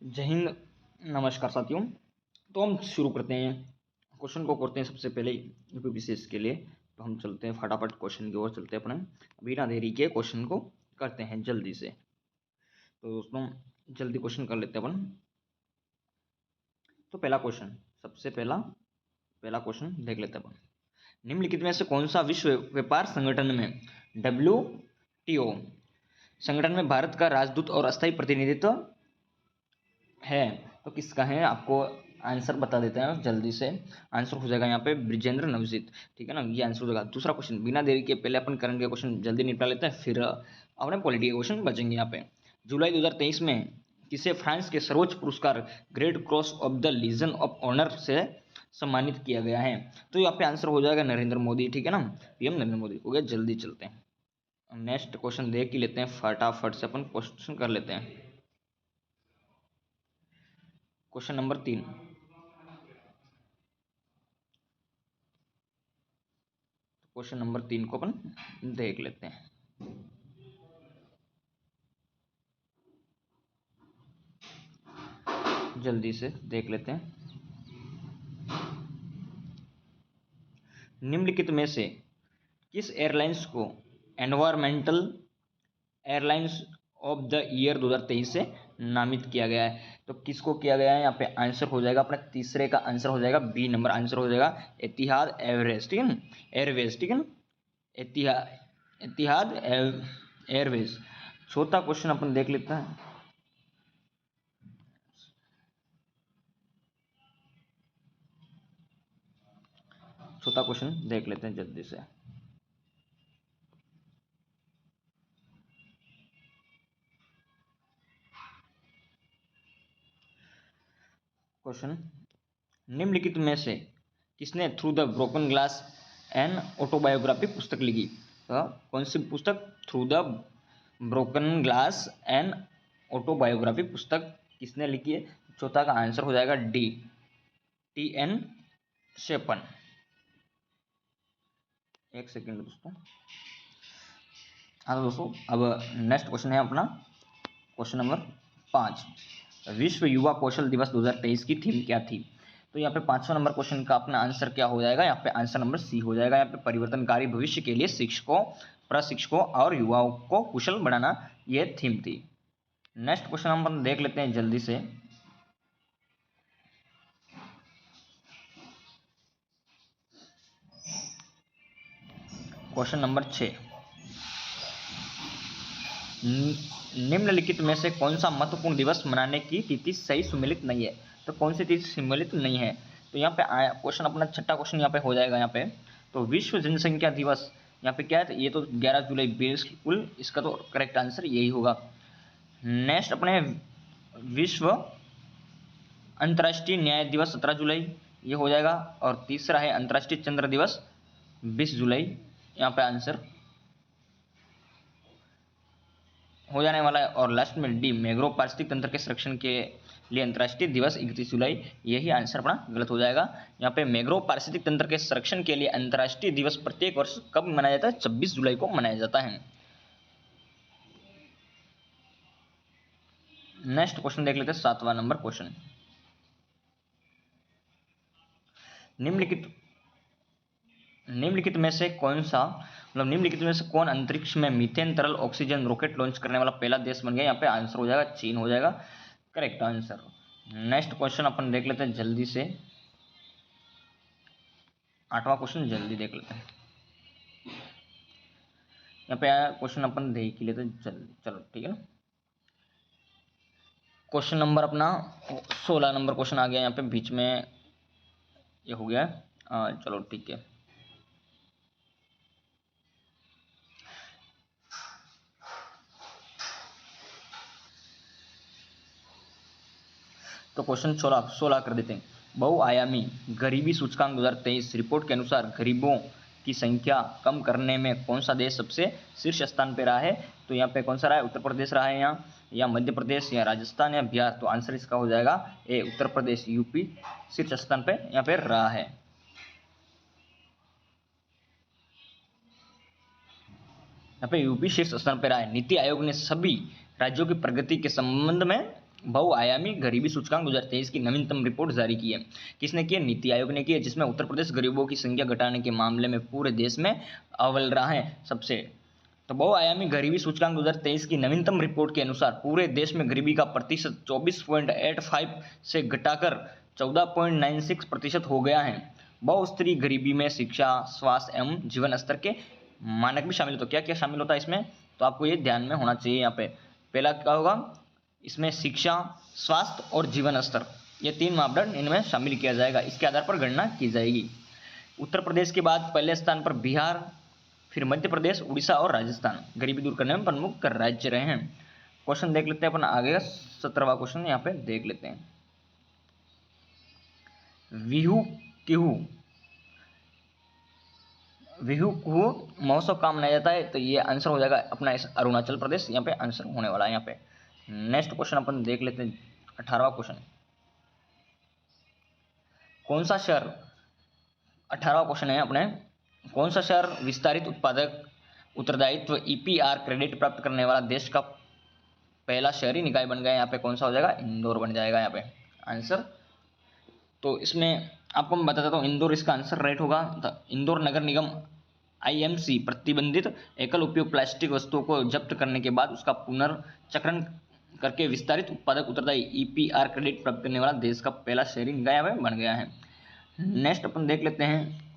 जय हिंद, नमस्कार साथियों। तो हम शुरू करते हैं, क्वेश्चन को करते हैं सबसे पहले यूपी विशेष के लिए। तो हम चलते हैं फटाफट क्वेश्चन की ओर चलते हैं, अपने बिना देरी के क्वेश्चन को करते हैं जल्दी से। तो दोस्तों जल्दी क्वेश्चन कर लेते हैं अपन। तो पहला क्वेश्चन, सबसे पहला क्वेश्चन देख लेते हैं अपन। निम्नलिखित में से कौन सा विश्व व्यापार संगठन में WTO संगठन में भारत का राजदूत और अस्थायी प्रतिनिधित्व है? तो किसका है, आपको आंसर बता देते हैं जल्दी से। आंसर हो जाएगा यहाँ पे ब्रिजेंद्र नवजीत, ठीक है ना, ये आंसर हो जाएगा। दूसरा क्वेश्चन, बिना देरी के पहले अपन करंट के क्वेश्चन जल्दी निपटा लेते हैं, फिर अपने पॉलिटी के क्वेश्चन बचेंगे यहाँ पे। जुलाई 2023 में किसे फ्रांस के सर्वोच्च पुरस्कार great cross of the legion of honour से सम्मानित किया गया है? तो यहाँ पे आंसर हो जाएगा नरेंद्र मोदी, ठीक है ना, PM नरेंद्र मोदी हो गया। जल्दी चलते हैं, नेक्स्ट क्वेश्चन देख ही लेते हैं, फटाफट से अपन क्वेश्चन कर लेते हैं। क्वेश्चन नंबर 3, क्वेश्चन नंबर 3 को अपन देख लेते हैं। जल्दी से देख लेते हैं। निम्नलिखित में से किस एयरलाइंस को environmental airlines of the year 2023 से नामित किया गया है? तो किसको किया गया है, यहाँ पे आंसर हो जाएगा अपना तीसरे का आंसर हो जाएगा बी नंबर, आंसर हो जाएगा एतिहाद एवरेज, ठीक है ना, एयरवेज, ठीक है ना, एतिहाद एयरवेज। चौथा क्वेश्चन अपन देख लेते हैं। चौथा क्वेश्चन देख लेते हैं जल्दी से। क्वेश्चन, निम्नलिखित में से किसने through the broken glass an autobiography पुस्तक लिखी? तो कौन सी पुस्तक? Through the broken glass an autobiography पुस्तक किसने लिखी है? चौथा का आंसर हो जाएगा डी, TN शेपन। एक सेकेंड दोस्तों। हाँ तो दोस्तों अब नेक्स्ट क्वेश्चन है अपना क्वेश्चन नंबर 5। विश्व युवा कौशल दिवस 2023 की थीम क्या थी? तो यहाँ पे 5वां नंबर क्वेश्चन का अपना आंसर क्या हो जाएगा? यहाँ पे आंसर नंबर सी हो जाएगा। यहाँ पे परिवर्तनकारी भविष्य के लिए शिक्षकों, प्रशिक्षकों और युवाओं को कुशल बनाना, यह थीम थी। नेक्स्ट क्वेश्चन हम देख लेते हैं जल्दी से। क्वेश्चन नंबर 6, निम्नलिखित में से कौन सा महत्वपूर्ण दिवस मनाने की तिथि सही सम्मिलित नहीं है? तो कौन सी तिथि सम्मिलित नहीं है? तो यहाँ पे क्वेश्चन अपना छठा क्वेश्चन यहाँ पे हो जाएगा। यहाँ पे तो विश्व जनसंख्या दिवस यहाँ पे क्या है? ये तो 11 जुलाई बिल्कुल, इसका तो करेक्ट आंसर यही होगा। नेक्स्ट अपने विश्व अंतर्राष्ट्रीय न्याय दिवस 17 जुलाई, ये हो जाएगा। और तीसरा है अंतर्राष्ट्रीय चंद्र दिवस 20 जुलाई, यहाँ पे आंसर हो जाने वाला है। और लास्ट में डी, मैंग्रोव पारिस्थितिक तंत्र के संरक्षण के लिए अंतर्राष्ट्रीय दिवस 31 जुलाई, यही आंसर अपना गलत हो जाएगा। यहाँ पे मैंग्रोव पारिस्थितिक तंत्र के संरक्षण के लिए अंतर्राष्ट्रीय दिवस प्रत्येक वर्ष कब मनाया जाता है? 26 जुलाई को मनाया जाता है। नेक्स्ट क्वेश्चन देख लेते हैं, 7वां नंबर क्वेश्चन। निम्नलिखित में से कौन सा, मतलब निम्नलिखित में से कौन अंतरिक्ष में मीथेन तरल ऑक्सीजन रॉकेट लॉन्च करने वाला पहला देश बन गया? यहाँ पे आंसर हो जाएगा चीन हो जाएगा, करेक्ट आंसर। नेक्स्ट क्वेश्चन अपन देख लेते हैं जल्दी से, 8वां क्वेश्चन जल्दी देख लेते हैं। यहाँ पे क्वेश्चन अपन देख ही लेते हैं जल्दी, चलो ठीक है ना। क्वेश्चन नंबर अपना 16 नंबर क्वेश्चन आ गया यहाँ पे बीच में, ये हो गया चलो ठीक है। तो क्वेश्चन 16 कर देते हैं। बहुआयामी गरीबी सूचकांक 2023 रिपोर्ट के अनुसार गरीबों की संख्या कम करने में कौन सा देश सबसे शीर्ष स्थान पे रहा है? तो यहाँ पे कौन सा रहा है? उत्तर प्रदेश रहा है यहाँ, या मध्य प्रदेश, या राजस्थान, या बिहार? तो आंसर इसका हो जाएगा ए, उत्तर प्रदेश, यूपी शीर्ष स्थान पे यहाँ पे रहा है। यहाँ पे यूपी शीर्ष स्थान पे रहा है। नीति आयोग ने सभी राज्यों की प्रगति के संबंध में बहुआयामी गरीबी सूचकांक 2023 की नवीनतम रिपोर्ट जारी की है। किसने की है? नीति आयोग ने की है, जिसमें उत्तर प्रदेश गरीबों की संख्या घटाने के मामले में पूरे देश में अव्वल रहा है सबसे। तो बहुआयामी गरीबी सूचकांक 2023 की नवीनतम रिपोर्ट के अनुसार पूरे देश में गरीबी का प्रतिशत 24.85 से घटाकर 14.96% हो गया है। बहुस्तरीय गरीबी में शिक्षा, स्वास्थ्य एवं जीवन स्तर के मानक भी शामिल। तो क्या क्या शामिल होता है इसमें? तो आपको ये ध्यान में होना चाहिए। यहाँ पे पहला क्या होगा? इसमें शिक्षा, स्वास्थ्य और जीवन स्तर, ये 3 मापदंड इनमें शामिल किया जाएगा। इसके आधार पर गणना की जाएगी। उत्तर प्रदेश के बाद पहले स्थान पर बिहार, फिर मध्य प्रदेश, उड़ीसा और राजस्थान गरीबी दूर करने में प्रमुख राज्य रहे हैं। क्वेश्चन देख लेते हैं अपन आगे का 17वां क्वेश्चन यहाँ पे देख लेते हैं। बिहू कुहू महोत्सव कहाँ मनाया जाता है? तो ये आंसर हो जाएगा अपना इस अरुणाचल प्रदेश। यहाँ पे आंसर होने वाला है। यहाँ पे नेक्स्ट क्वेश्चन अपन देख लेते हैं 18वां क्वेश्चन। कौन सा शहर, 18वां क्वेश्चन है अपने, कौन सा शहर विस्तारित उत्पादक उत्तरदायित्व ईपीआर क्रेडिट प्राप्त करने वाला देश का पहला शहरी निकाय बन गया? यहाँ पे कौन सा हो जाएगा? इंदौर बन जाएगा यहाँ पे आंसर। तो इसमें आपको मैं बता देता हूँ, इंदौर इसका आंसर राइट होगा। इंदौर नगर निगम आईएमसी प्रतिबंधित एकल उपयोग प्लास्टिक वस्तुओं को जब्त करने के बाद उसका पुनर्चक्रण करके विस्तारित उत्पादक उत्तरदायी ईपीआर क्रेडिट प्राप्त करने वाला देश का पहला शहरी निकाय बन गया है। नेक्स्ट अपन देख लेते हैं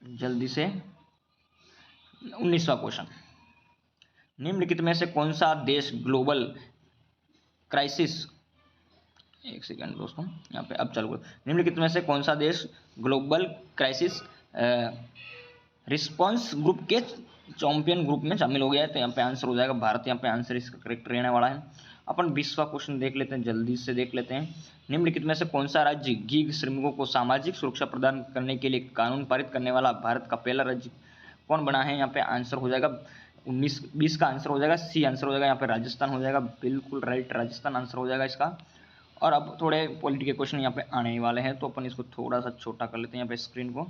जल्दी से 19वां क्वेश्चन। निम्नलिखित में से कौन सा देश ग्लोबल क्राइसिस, एक सेकेंड दोस्तों यहाँ पे अब चलो, निम्नलिखित में से कौन सा देश ग्लोबल क्राइसिस रिस्पांस ग्रुप के चैंपियन ग्रुप में शामिल हो गया है? तो यहाँ पे आंसर हो जाएगा भारत। यहाँ पे आंसर इसका करेक्ट रहने वाला है। अपन 20वां क्वेश्चन देख लेते हैं, जल्दी से देख लेते हैं। निम्नलिखित में से कौन सा राज्य गीग श्रमिकों को सामाजिक सुरक्षा प्रदान करने के लिए कानून पारित करने वाला भारत का पहला राज्य कौन बना है? यहाँ पे आंसर हो जाएगा 20 का आंसर हो जाएगा सी, आंसर हो जाएगा यहाँ पे राजस्थान हो जाएगा। बिल्कुल राइट, राजस्थान आंसर हो जाएगा इसका। और अब थोड़े पॉलिटी के क्वेश्चन यहाँ पे आने वाले हैं, तो अपन इसको थोड़ा सा छोटा कर लेते हैं यहाँ पे स्क्रीन को।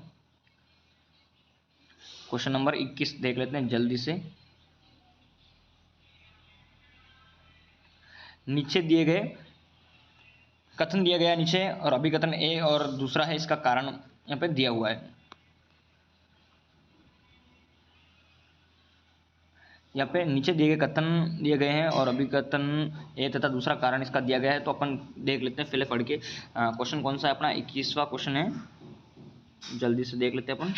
क्वेश्चन नंबर 21 देख लेते हैं जल्दी से। नीचे दिए गए कथन दिया गया नीचे, और अभिकथन ए और दूसरा है इसका कारण यहाँ पे दिया हुआ है। यहाँ पे नीचे दिए गए कथन दिए गए हैं और अभिकथन ए तथा दूसरा कारण इसका दिया गया है। तो अपन देख लेते हैं पहले पढ़ के। क्वेश्चन कौन सा है अपना? 21वां क्वेश्चन है, जल्दी से देख लेते हैं अपन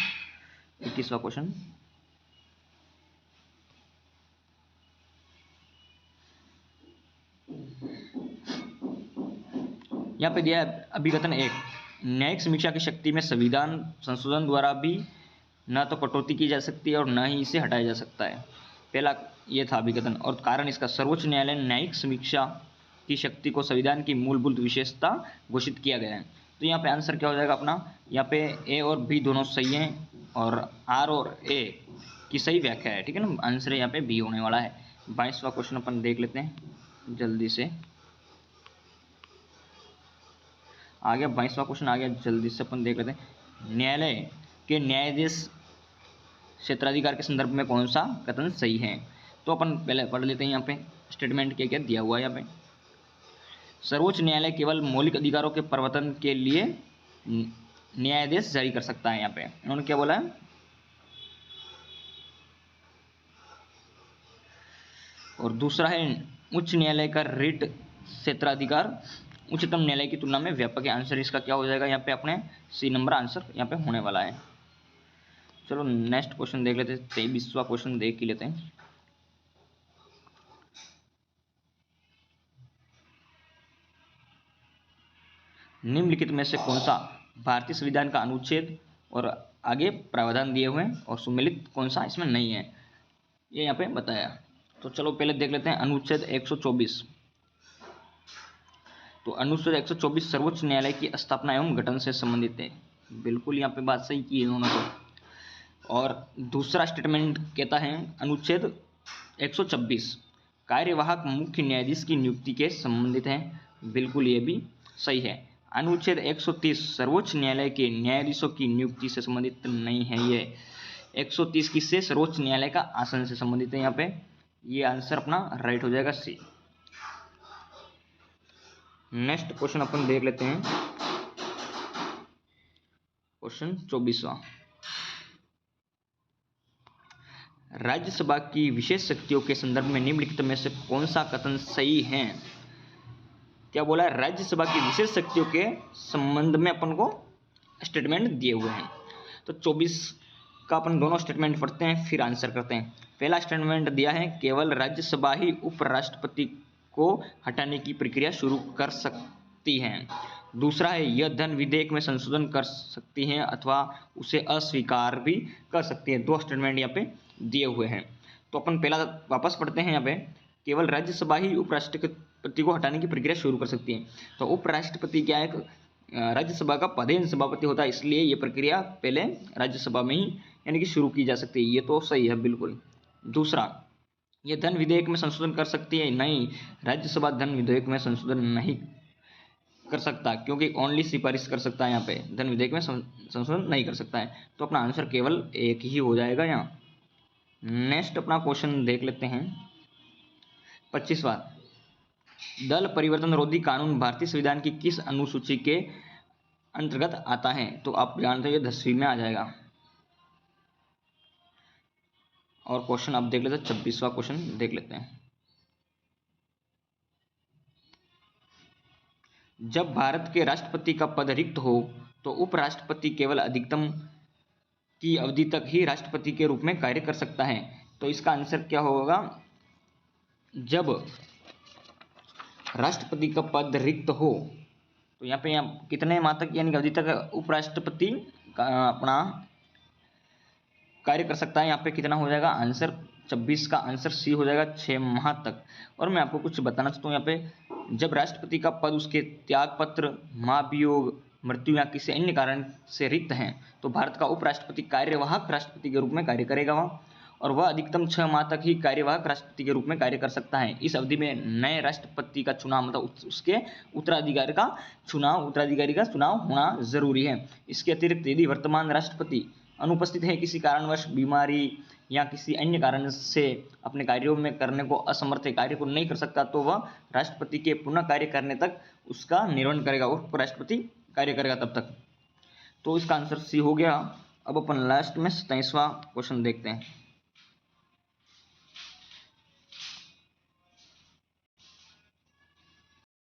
21वां क्वेश्चन। यहाँ पे दिया है अभिकथन 1, न्यायिक समीक्षा की शक्ति में संविधान संशोधन द्वारा भी न तो कटौती की जा सकती है और न ही इसे हटाया जा सकता है। पहला ये था अभिकथन। और कारण इसका, सर्वोच्च न्यायालय ने न्यायिक समीक्षा की शक्ति को संविधान की मूलभूत विशेषता घोषित किया गया है। तो यहाँ पे आंसर क्या हो जाएगा अपना? यहाँ पे ए और बी दोनों सही हैं और आर और ए की सही व्याख्या है, ठीक है ना। आंसर यहाँ पे बी होने वाला है। 22वां क्वेश्चन अपन देख लेते हैं जल्दी से। आ गया 22वां क्वेश्चन, आ गया, जल्दी से अपन देख लेते हैं। न्यायालय के न्यायाधीश क्षेत्राधिकार के संदर्भ में कौन सा कथन सही है? तो अपन पहले पढ़ लेते हैं यहाँ पे स्टेटमेंट क्या क्या दिया हुआ है यहाँ पे। सर्वोच्च न्यायालय केवल मौलिक अधिकारों के प्रवर्तन के लिए न्यायादेश जारी कर सकता है। यहाँ पे उन्होंने क्या बोला है? और दूसरा है उच्च न्यायालय का रिट क्षेत्राधिकार उच्चतम न्यायालय की तुलना में व्यापक है। आंसर इसका क्या हो जाएगा? यहाँ पे अपने सी नंबर आंसर यहाँ पे होने वाला है। चलो नेक्स्ट क्वेश्चन देख लेते हैं, 23वां क्वेश्चन देख ही लेते हैं। निम्नलिखित में से कौन सा भारतीय संविधान का अनुच्छेद और आगे प्रावधान दिए हुए हैं और सुमेलित कौन सा इसमें नहीं है, ये यहाँ पे बताया। तो चलो पहले देख लेते हैं अनुच्छेद 124। तो अनुच्छेद 124 सर्वोच्च न्यायालय की स्थापना एवं गठन से संबंधित है। बिल्कुल यहाँ पे बात सही की है उन्होंने तो। और दूसरा स्टेटमेंट कहता है अनुच्छेद 126 कार्यवाहक मुख्य न्यायाधीश की नियुक्ति के संबंधित है। बिल्कुल ये भी सही है। अनुच्छेद 130 सर्वोच्च न्यायालय के न्यायाधीशों की नियुक्ति से संबंधित नहीं है। ये 130 किससे? सर्वोच्च न्यायालय का आसन से संबंधित है। यहाँ पे ये आंसर अपना राइट हो जाएगा सी। नेक्स्ट क्वेश्चन अपन देख लेते हैं, क्वेश्चन 24वां। राज्यसभा की विशेष शक्तियों के संदर्भ में निम्नलिखित में से कौन सा कथन सही है? क्या बोला है? राज्यसभा की विशेष शक्तियों के संबंध में अपन को स्टेटमेंट दिए हुए हैं। तो 24 का अपन दोनों स्टेटमेंट पढ़ते हैं, फिर आंसर करते हैं। पहला स्टेटमेंट दिया है, केवल राज्यसभा ही उपराष्ट्रपति को हटाने की प्रक्रिया शुरू कर सकती है। दूसरा है, यह धन विधेयक में संशोधन कर सकती है अथवा उसे अस्वीकार भी कर सकती है। दो स्टेटमेंट यहाँ पे दिए हुए हैं। तो अपन पहला वापस पढ़ते हैं। यहाँ पे केवल राज्यसभा ही उपराष्ट्रपति को हटाने की प्रक्रिया शुरू कर सकती है। तो उपराष्ट्रपति क्या है? राज्यसभा का पदेन सभापति होता है, इसलिए ये प्रक्रिया पहले राज्यसभा में ही यानी कि शुरू की जा सकती है। ये तो सही है बिल्कुल। दूसरा, ये धन विधेयक में संशोधन कर सकती है? नहीं, राज्यसभा धन विधेयक में संशोधन नहीं कर सकता, क्योंकि ओनली सिफारिश कर सकता है। यहाँ पे धन विधेयक में संशोधन नहीं कर सकता है। तो अपना आंसर केवल एक ही हो जाएगा यहाँ। नेक्स्ट अपना क्वेश्चन देख लेते हैं, 25वां। दल परिवर्तन रोधी कानून भारतीय संविधान की किस अनुसूची के अंतर्गत आता है? तो आप जानते हो ये 10वीं में आ जाएगा। और क्वेश्चन आप देख लेते हैं, 26वां क्वेश्चन देख लेते हैं। जब भारत के राष्ट्रपति का पद रिक्त हो तो उपराष्ट्रपति केवल अधिकतम की अवधि तक ही राष्ट्रपति के रूप में कार्य कर सकता है। तो इसका आंसर क्या होगा? जब राष्ट्रपति का पद रिक्त हो तो यहाँ पे कितने माह तक यानी अवधि तक उपराष्ट्रपति अपना कार्य कर सकता है? यहाँ पे कितना हो जाएगा आंसर? 26 का आंसर सी हो जाएगा, 6 माह तक। और मैं आपको कुछ बताना चाहता हूँ यहाँ पे, जब राष्ट्रपति का पद उसके त्यागपत्र, महाभियोग, मृत्यु या किसी अन्य कारण से रिक्त हैं तो भारत का उपराष्ट्रपति कार्यवाहक राष्ट्रपति के रूप में कार्य करेगा वह, और वह अधिकतम 6 माह तक ही कार्यवाहक राष्ट्रपति के रूप में कार्य कर सकता है। इस अवधि में नए राष्ट्रपति का चुनाव मतलब उसके उत्तराधिकारी का चुनाव होना जरूरी है। इसके अतिरिक्त यदि वर्तमान राष्ट्रपति अनुपस्थित है, किसी कारणवश बीमारी या किसी अन्य कारण से अपने कार्यों में करने को असमर्थ है, कार्य को नहीं कर सकता, तो वह राष्ट्रपति के पुनः कार्य करने तक उसका निर्वहन करेगा, उपराष्ट्रपति कार्य करेगा तब तक। तो इसका आंसर सी हो गया। अब अपन लास्ट में 27वां क्वेश्चन देखते हैं।